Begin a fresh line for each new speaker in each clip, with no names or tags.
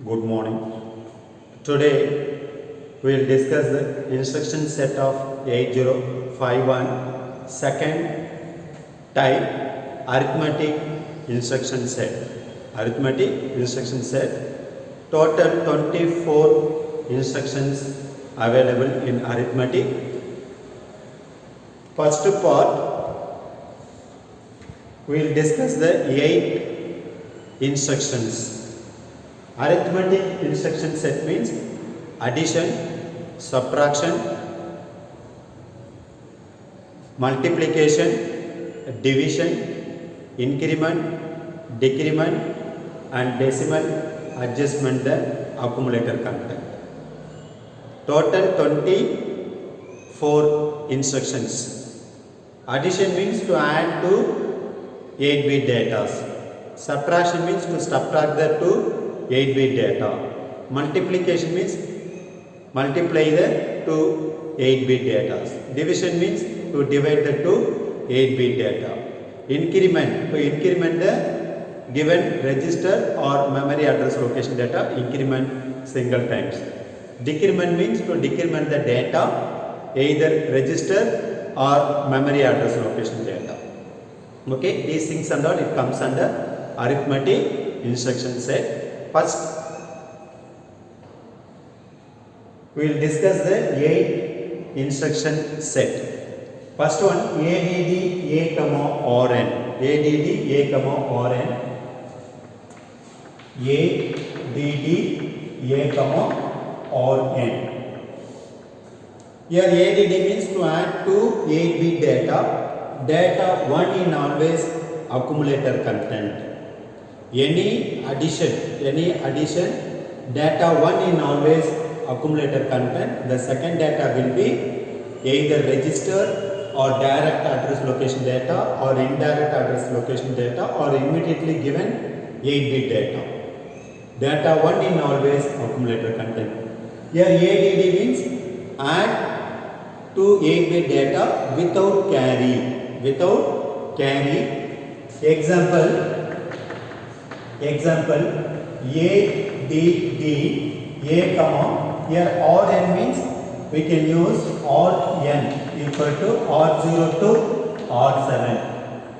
Good morning. Today we will discuss the instruction set of 8051 second type arithmetic instruction set. Arithmetic instruction set. Total 24 instructions available in arithmetic. First part we will discuss the 8 instructions. Arithmetic instruction set means addition, subtraction, multiplication, division, increment, decrement and decimal adjustment the accumulator content. Total 24 instructions. Addition means to add to 8-bit data. Subtraction means to subtract the two 8-bit data. Multiplication means multiply the two 8-bit data. Division means to divide the two 8-bit data. Increment, to increment the given register or memory address location data, increment single times. Decrement means to decrement the data, either register or memory address location data. Okay, these things and all it comes under arithmetic instruction set. First, we will discuss the 8 instruction set. First one, ADD A, ORN. ADD A, ORN. ADD A, ORN. Here ADD means to add to 8-bit data. Data 1 in always accumulator content. Any addition, data 1 in always accumulator content. The second data will be either register or direct address location data or indirect address location data or immediately given 8-bit data. Data 1 in always accumulator content. Here ADD means add to 8-bit data without carry. Example ADD A, here ORN means we can use ORN equal to R0 to R7.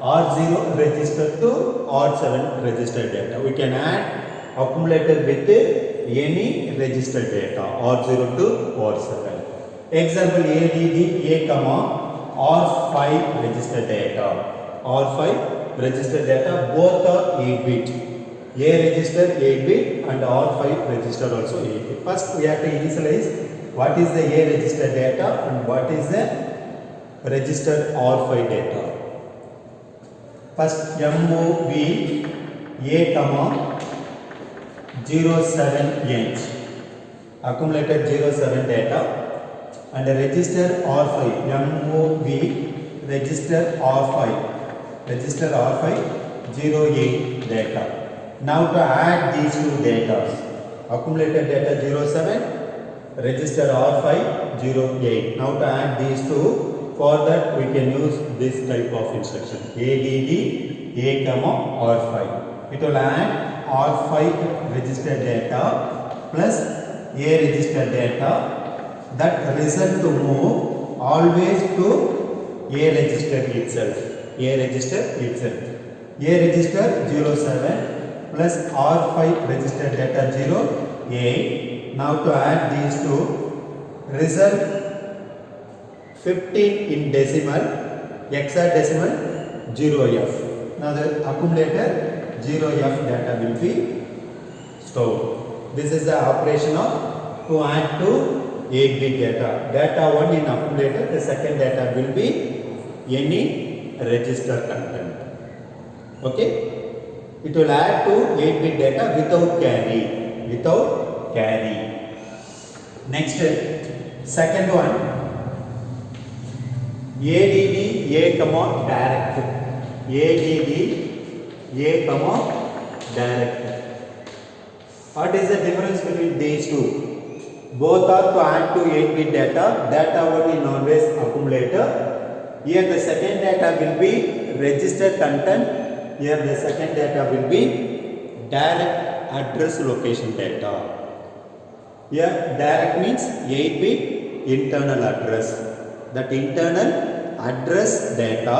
R0 register to R7 registered data. We can add accumulator with any registered data R0 to R7. Example ADD A, R5 registered data. R5 registered data both are 8-bit. A register 8-bit and R5 register also 8-bit. First we have to initialize what is the A register data and what is the registered R5 data. First MOV A, 07H accumulated 07 data and register R5 MOV register R5 08 data. Now to add these two data, accumulated data 07, register R5 08. Now to add these two, for that we can use this type of instruction ADD A, R5. It will add R5 registered data plus A registered data. That result to move always to A register itself. A register 07 plus R5 registered data 08. Now to add these two, result 15 in decimal, hexadecimal 0F. Now the accumulator 0F data will be stored. This is the operation of to add to 8-bit data. Data 1 in accumulator, the second data will be any register content. Okay? It will add to 8-bit data without carry. Next, second one, ADD A, direct. ADD A, direct. What is the difference between these two? Both are to add to 8-bit data. Data 1 in always accumulator. Here the second data will be register content. Here the second data will be direct address location data. Here direct means 8-bit internal address. That internal address data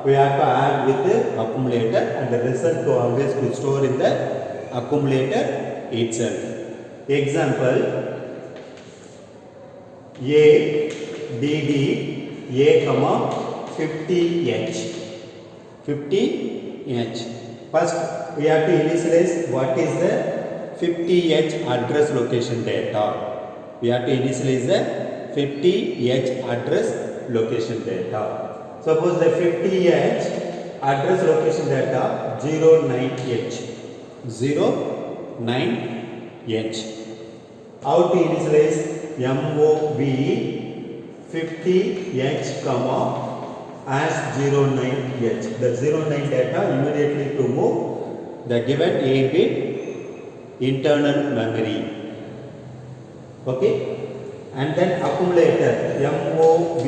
we have to add with the accumulator, and the result to always be stored in the accumulator itself. Example, ADD A, 50H. 50H. First, we have to initialize what is the 50H address location data. We have to initialize the 50H address location data. Suppose the 50H address location data 09H. 09H. How to initialize? MOV 50H as 09H. The 09 data immediately to move the given 8-bit internal memory. Okay, and then accumulator MOV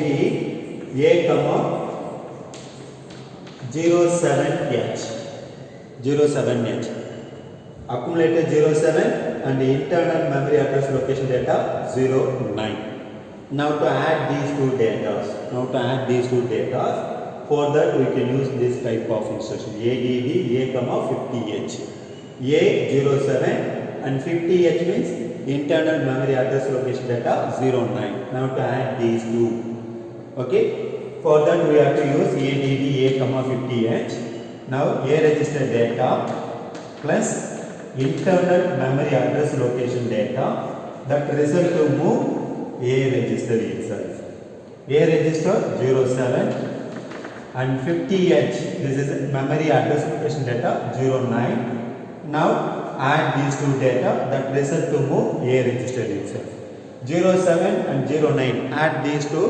A, 07H. 07H. Accumulator 07 and the internal memory address location data 09. Now to add these two data. For that we can use this type of instruction. ADD A, 50H. A 07 and 50H means internal memory address location data 09. Now to add these two. Okay. For that we have to use ADD A, 50H. Now A register data plus internal memory address location data, that result to move A register itself. A register 07 and 50H, this is memory address location data 09. Now add these two data, that result to move A register itself. 07 and 09, add these two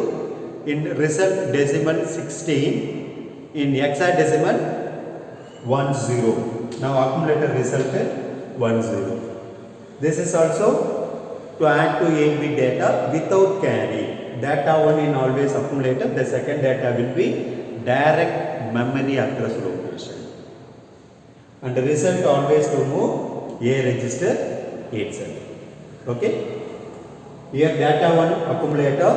in result decimal 16, in hexadecimal 10. Now accumulator result 10. This is also to add to 8-bit data without carry. Data 1 in always accumulator, the second data will be direct memory address location. And the result always to move A register itself. Okay. Here data 1 accumulator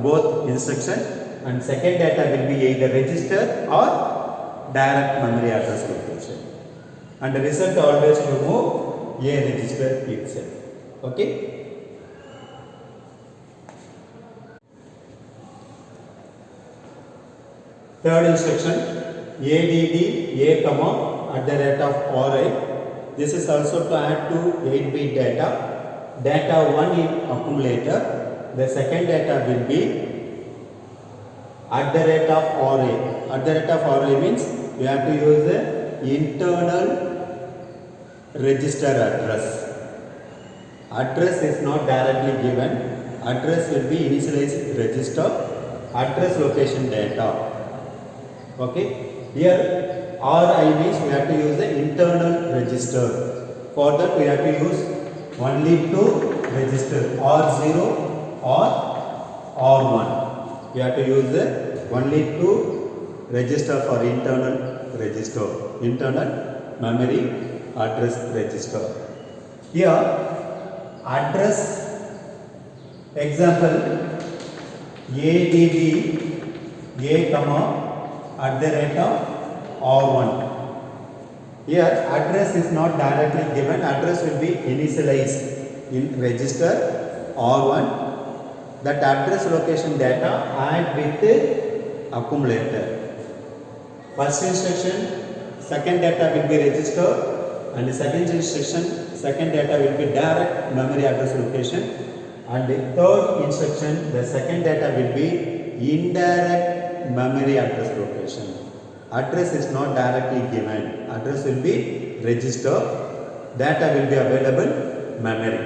both instruction, and second data will be either register or direct memory address location. And the result always to move A register itself. Okay. Third instruction, ADD A, at the rate of RI. This is also to add to 8-bit data. Data 1 in accumulator. The second data will be at the rate of RI. At the rate of RI means we have to use the internal register address. Address is not directly given. Address will be initialized register. Address location data. Okay. Here RI means we have to use the internal register. For that we have to use only two register, R0 or R1. We have to use the only two register for internal register, internal memory address register. Here address example ADD A, at the rate of R1. Here address is not directly given. Address will be initialized in register R1. That address location data add with the accumulator. First instruction, second data will be register, and the second instruction, second data will be direct memory address location, and the third instruction, the second data will be indirect memory address location. Address is not directly given. Address will be register. Data will be available memory.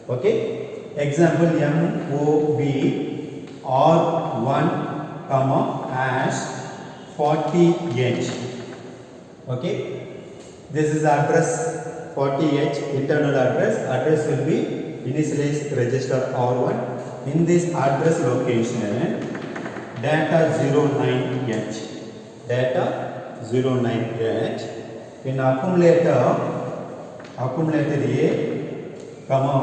Okay. Example MOV R1, hash 40H. Okay. This is address 40H, internal address. Address will be initialized register R1. In this address location, data 09H. Data 09H. In accumulator, accumulator A, comma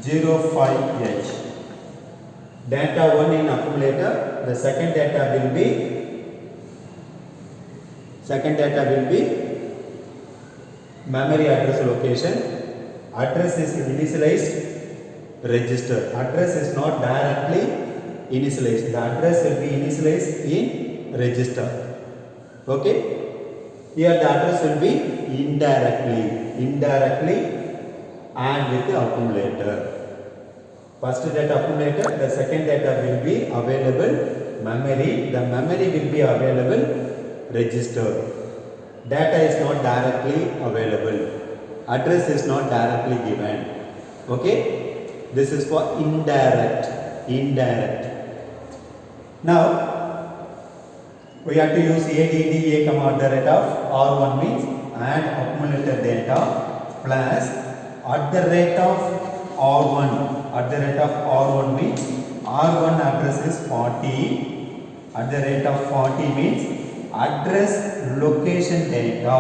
05H. Data 1 in accumulator, the second data will be memory address location. Address is initialized register. Address is not directly initialized. The address will be initialized in register. Okay. Here the address will be indirectly and with the accumulator. First data accumulator, the second data will be available memory. The memory will be available register. Data is not directly available. Address is not directly given. Okay. This is for indirect. Now we have to use ADD A comma at the rate of R1 means add accumulator data plus at the rate of R1. At the rate of R1 means R1 address is 40. At the rate of 40 means address location data.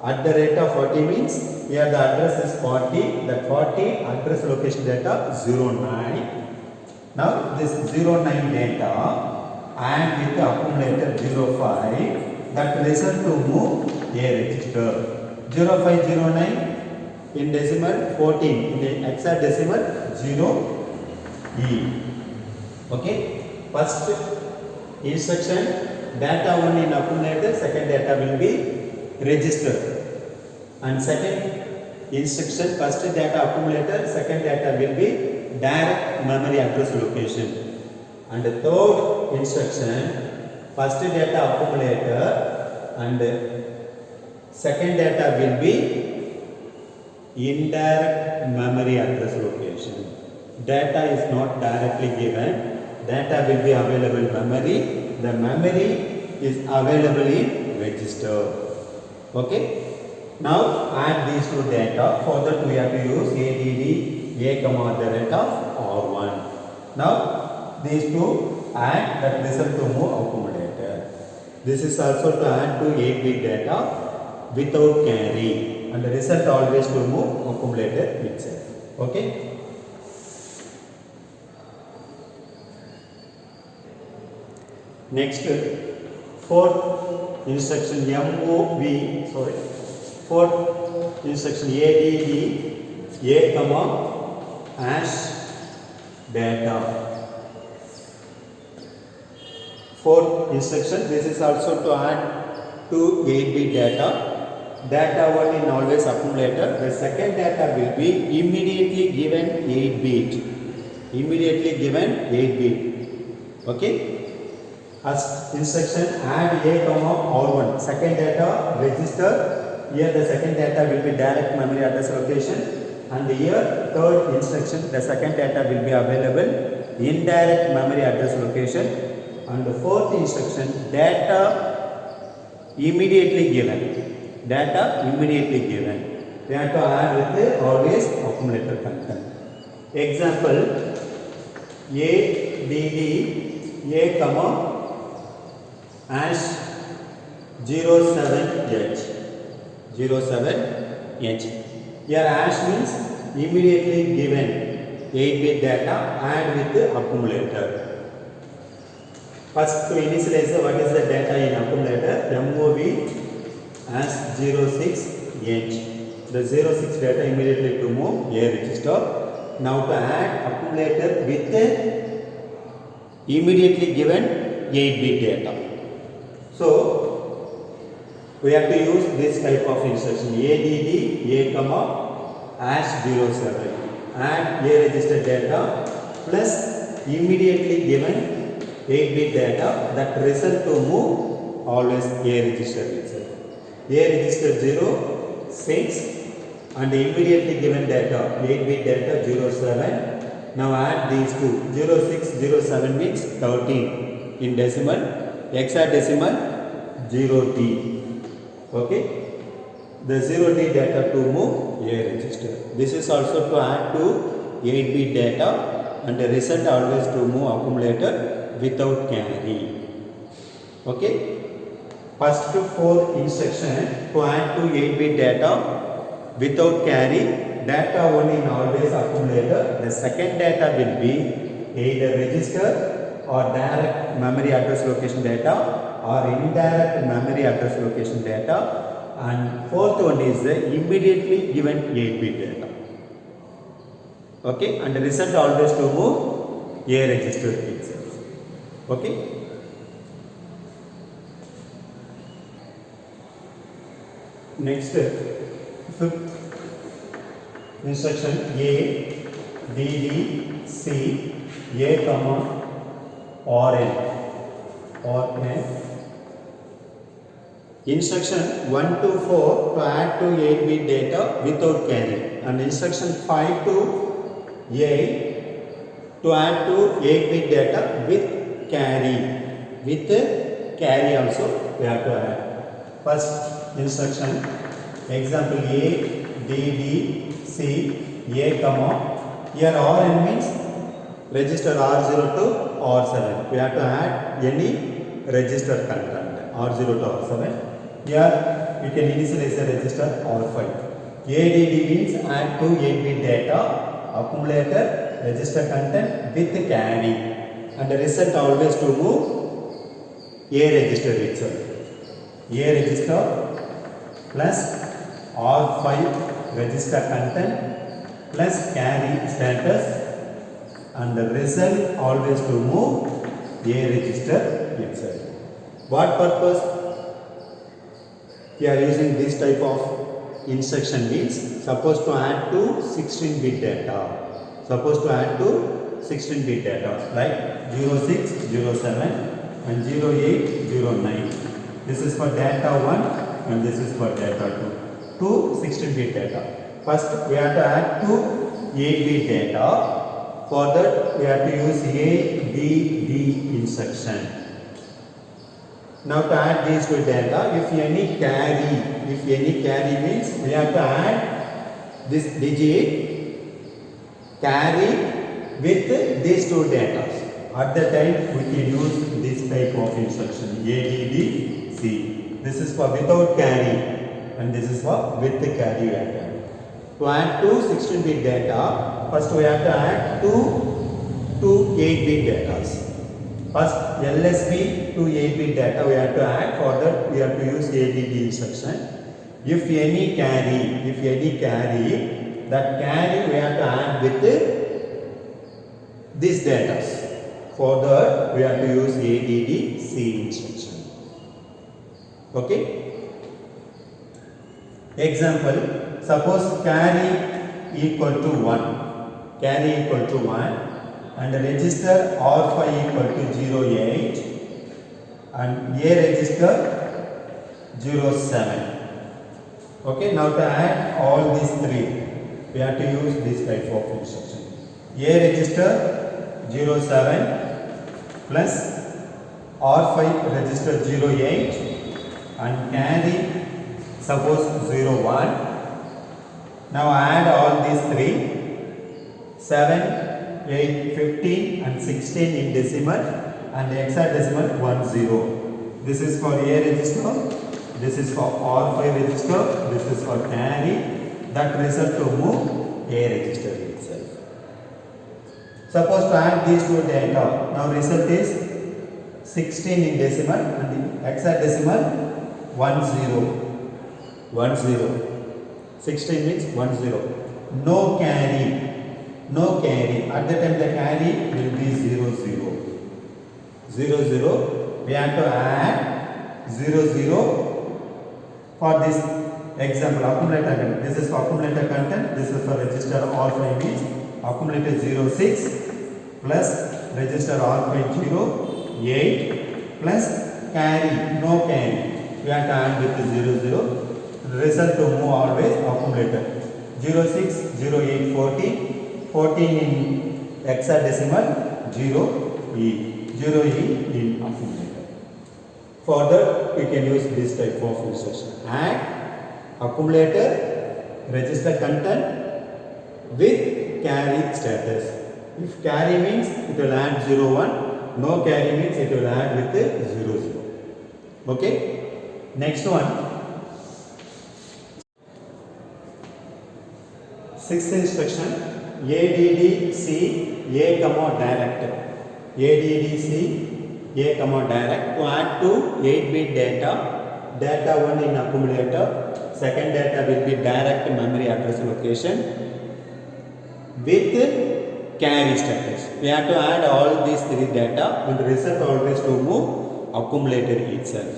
At the rate of 40 means here the address is 40. That 40 address location data 09. Now this 09 data and with the accumulator 05, that result to move A register. 0509 in decimal 14, in the hexadecimal 0E. Okay. First instruction, data 1 in accumulator, second data will be register. And second instruction, first data accumulator, second data will be direct memory address location. And the third instruction, first data accumulator and second data will be indirect memory address location. Data is not directly given. Data will be available memory. The memory is available in register. Okay. Now add these two data. For that we have to use ADD A comma at the rate of R1. Now these two add that result to move accumulator. This is also to add to 8-bit data without carry, and the result always to move accumulator itself. Okay. Next, fourth instruction fourth instruction ADD A comma hash data. Fourth instruction, this is also to add to 8-bit data. Data 1 in always accumulator. The second data will be immediately given 8-bit. Okay. As instruction, add A comma R1. Second data register. Here the second data will be direct memory address location. And here third instruction, the second data will be available indirect memory address location. And the fourth instruction, data immediately given. We have to add with the always accumulator content. Example, ADD A comma hash 07H. Here hash means immediately given 8-bit data add with the accumulator. First to initialize what is the data in accumulator, MOV as 06H. The 06 data immediately to move A register. Now to add accumulator with the immediately given 8-bit data. So we have to use this type of instruction, ADD A comma hash 07. Add A register data plus immediately given 8-bit data, that result to move always A register itself. A register 06 and immediately given data 8-bit data 07. Now add these two, 06 07 means 13 in decimal, hexadecimal 0D. Okay. The 0D data to move A register. This is also to add to 8-bit data, and the result always to move accumulator without carry. Okay. First 4 instruction to add to 8-bit data without carry, data only in always accumulator. The second data will be either register or direct memory address location data or indirect memory address location data. And fourth one is the immediately given 8-bit data. Okay, and the result always to move A register itself. Okay. Next, fifth instruction A, D, D, C, A, comma, or N. Instruction 1 to 4 to add to 8-bit data without carry, and instruction 5 to 8 to add to 8-bit data with carry. With carry also we have to add. First instruction, example A, D, D, C, A, comma. Here Rn means register R0 to R7. We have to add any register content R0 to R7. Here we can initialize the register R5. ADD means add to 8-bit data, accumulator, register content with carry, and the result always to move A register itself. A register plus R5 register content plus carry status, and the result always to move A register itself. What purpose we are using this type of instruction means suppose to add to 16-bit data. Suppose to add to 16-bit data like 06, 07 and 08, 09. This is for data 1 and this is for data 2. To 16-bit data. First we have to add to 8-bit data. For that we have to use A, B, D instruction. Now to add these two data, if any carry means we have to add this digit carry with these two data. At the time we can use this type of instruction ADD C. This is for without carry and this is for with the carry data. To add two 16-bit data, first we have to add two 8-bit data. First LSB to 8-bit data we have to add. For that we have to use ADD instruction. If any carry, that carry we have to add with this data. For that we have to use ADD C instruction. Okay. Example, suppose carry equal to 1. Carry equal to 1. And register R5 equal to 08 and A register 07. Okay, now to add all these three, we have to use this type of instruction. A register 07 plus R5 register 08 and carry suppose 01. Now add all these three, 7, 8, 15 and 16 in decimal and hexadecimal 10. This is for A register, this is for R5 register, this is for carry. That result to move A register itself. Suppose to add these two data, now result is 16 in decimal and in hexadecimal 10. 16 means 10. No carry. No carry. At the time the carry will be 00. We have to add 00 for this example accumulator content. This is for accumulator content. This is for register R5 means accumulator 06 plus register R5 08 plus carry. No carry. We have to add with 00. Result to move always accumulator 06, 08, 14. 14 in hexadecimal, 0E in accumulator. For that we can use this type of instruction. Add accumulator register content with carry status. If carry means it will add 01, no carry means it will add with 00. Okay. Next one. Sixth instruction, ADDC A comma direct. ADDC A comma direct to add to 8-bit data. Data 1 in accumulator. Second data will be direct memory address location with carry status. We have to add all these three data and result always to move accumulator itself.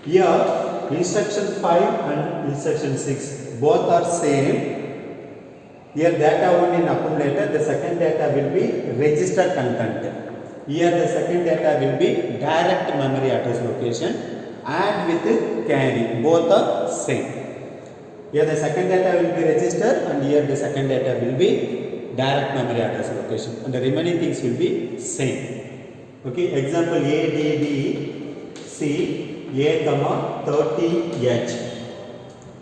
Here instruction 5 and instruction 6 both are same. Here data 1 in accumulator, the second data will be register content. Here the second data will be direct memory address location and with carry, both are same. Here the second data will be register and here the second data will be direct memory address location and the remaining things will be same. Okay, example ADDC A comma 30H.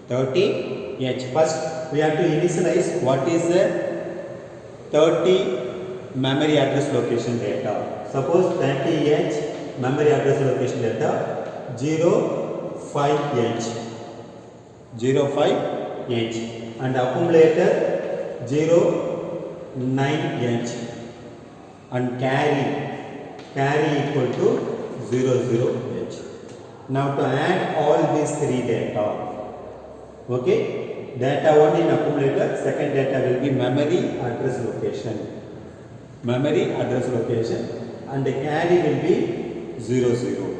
30H. First we have to initialize what is the 30 memory address location data. Suppose 30H memory address location data 05H. 05H and accumulator 09H and carry equal to 00H. Now to add all these three data, okay, data 1 in accumulator, second data will be memory address location and the carry will be 00.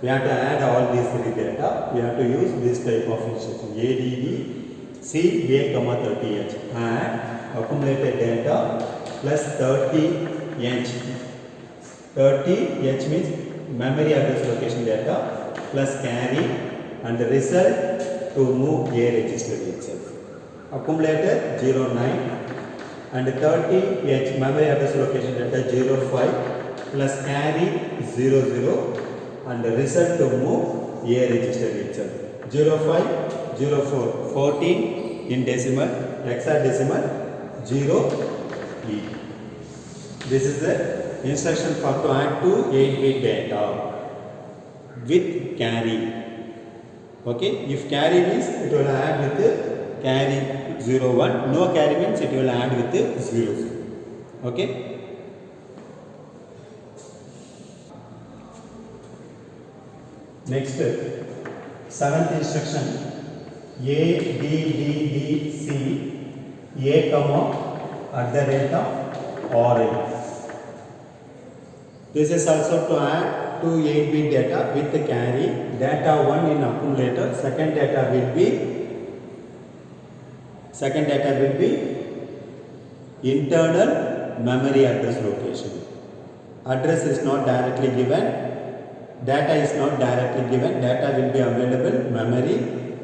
We have to add all these three data. We have to use this type of instruction ADDC A comma 30H and accumulated data plus 30H. 30H means memory address location data plus carry and the result to move A register itself. Accumulator 09 and 30H memory address location data 05 plus carry 00 and the result to move A register itself. 05, 04, 14 in decimal, hexadecimal, 0E. This is the instruction for to add to 8-bit data with carry. Okay, if carry means it will add with the carry 01, no carry means it will add with the 00. Okay. Next, seventh instruction ADDC A comma at the rate of RA. This is also to add to 8-bit data with the carry. Data 1 in accumulator, second data will be internal memory address location. Address is not directly given. Data is not directly given. Data will be available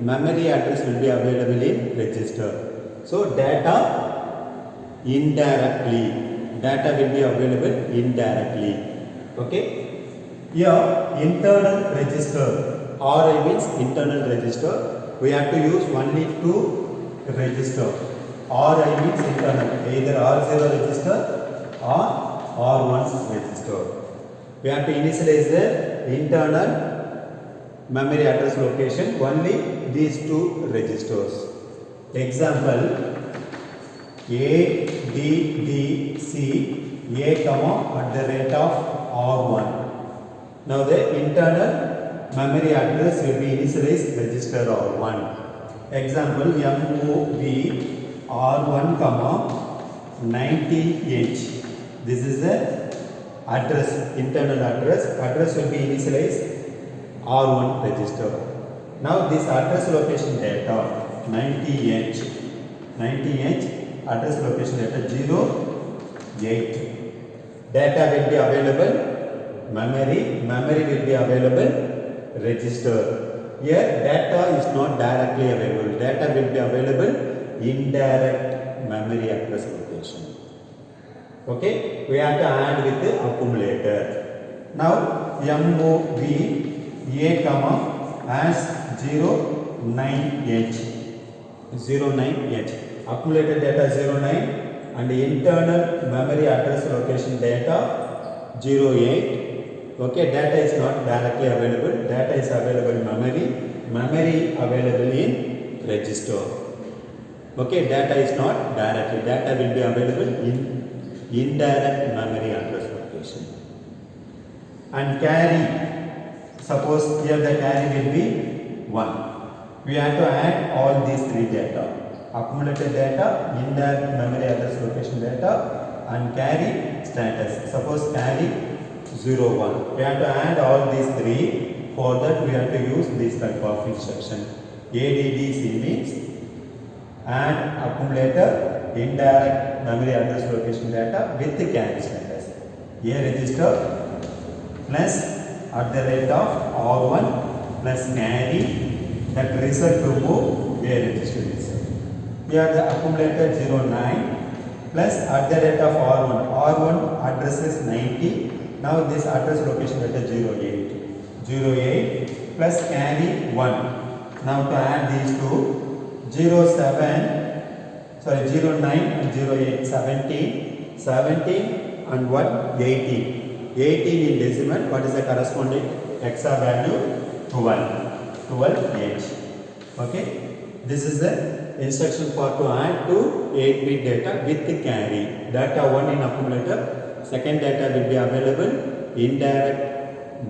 memory address will be available in register. So data indirectly, data will be available indirectly. Okay. Here internal register, RI means internal register. We have to use only two register. RI means internal, either R0 register or R1 register. We have to initialize the internal memory address location only these two registers. Example ADDC A comma at the rate of R1. Now the internal memory address will be initialized register R1. Example MOV R1 comma 90H. This is the address, internal address. Address will be initialized R1 register. Now this address location data 90H address location data 08. Data will be available memory will be available register. Here data is not directly available. Data will be available indirect memory address location. Okay, we have to add with the accumulator. Now MOV A comma as 09H. Accumulated data 09 and internal memory address location data 08. Okay, data is not directly available. Data is available memory available in register. Okay, data is not directly. Data will be available in indirect memory address location. And carry, suppose here the carry will be 1. We have to add all these 3 data. Accumulated data, indirect memory address location data, and carry status. Suppose carry 0, 1. We have to add all these 3. For that we have to use this type of instruction. ADDC means add accumulator indirect memory address location data with the carry status. A register plus at the rate of R1 plus carry that result to move A register itself. Here the accumulator 09 plus at the rate of R1. R1 address is 90. Now this address location data 08. 08 plus carry 1. Now to add these two, 09 and 08, 17, 17 and 1, 18. 18 in decimal, what is the corresponding hexa value? 12. 12H. Okay, this is the instruction for to add to 8-bit data with the carry. Data 1 in accumulator, second data will be available indirect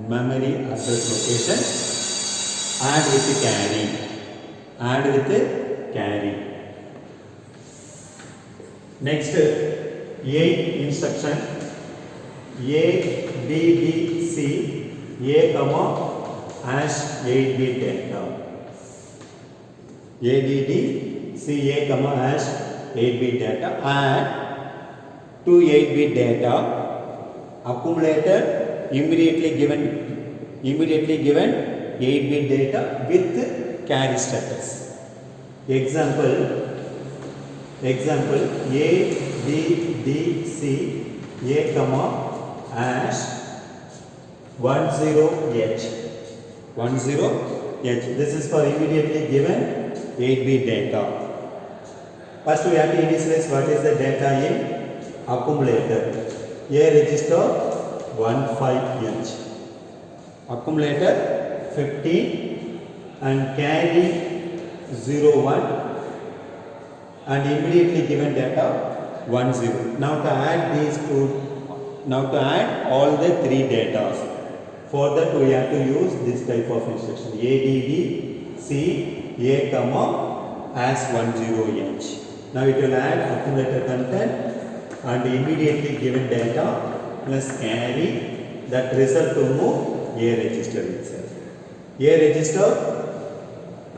memory address location, add with the carry. Add with the carry. Next, 8 instruction, A, B, B, C, A, hash 8-bit data. ADD, C, A, hash 8-bit data. Add to 8-bit data, accumulator immediately given 8-bit data with carry status. Example A, B, D, C, A, hash 10H. 10H. This is for immediately given 8-bit data. First we have to initialize what is the data in accumulator. A register 15H. Accumulator 15 and carry 01 and immediately given data 10. Now to add these two, now to add all the 3 data. For that we have to use this type of instruction. ADD C A as 10H. Now it will add accumulator content and immediately given data plus carry that result to move A register itself. A register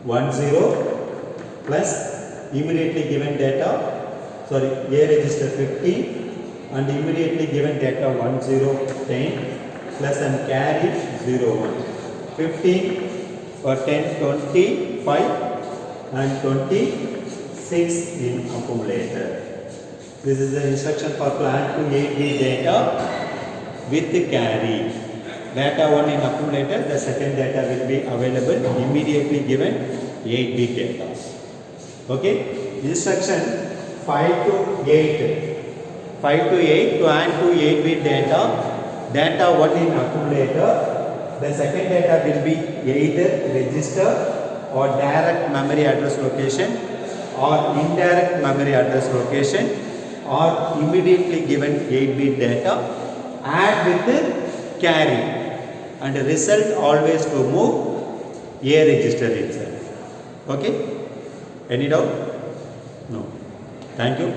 10 plus immediately given data, A register 15 and immediately given data 1010 plus and carry 01. 15 for 10, 25 and 26 in accumulator. This is the instruction for plan to 8-bit data with the carry. Data 1 in accumulator, the second data will be available immediately given 8-bit data. Okay, instruction 5 to 8. 5 to 8 to add to 8-bit data. Data 1 in accumulator, the second data will be either register or direct memory address location or indirect memory address location or immediately given 8-bit data. Add with the carry and the result always to move A register itself. Okay? Any doubt? No. Thank you.